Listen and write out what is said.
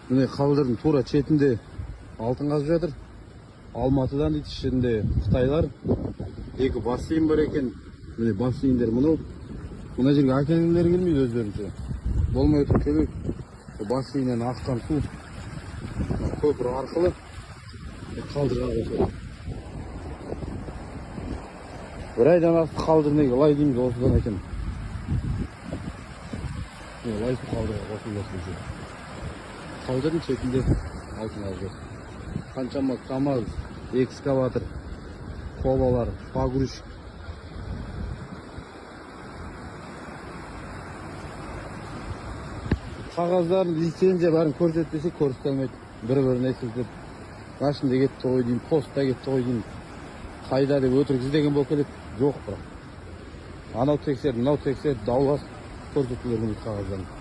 Mine қалдырдың тура четінде алтын қазып жатыр. Алматыдан дейді, ішінде Қытайлар. Екі бассейн бар екен. Міне бассейндер мұнау. Мына жерге әкелгілері келмейді өздерінше. Болмай отыр келіп. Бассейннен аққан су көпір арқылы қалдырға қосады. Bir aydan asты қалдырмай лай дейміз осыдан екен. Лай су қалдырға қосылды. Қалдырдың шетінде алтын қазып жатыр. Қаншама КамАЗ, экскаватор, қолалар, погрузчик. Қағаздарын лицензия бәрін көрсетпесе көрсетілмейді. Бір-біріне сіздеп машинада кетті ғой деймін, постта кетті ғой деймін. Қайда деп өтірік іздеген болып келеді. Жоқ бірақ. Анау тексерді, мынау тексерді, даулас көрсетілер қағаздарын.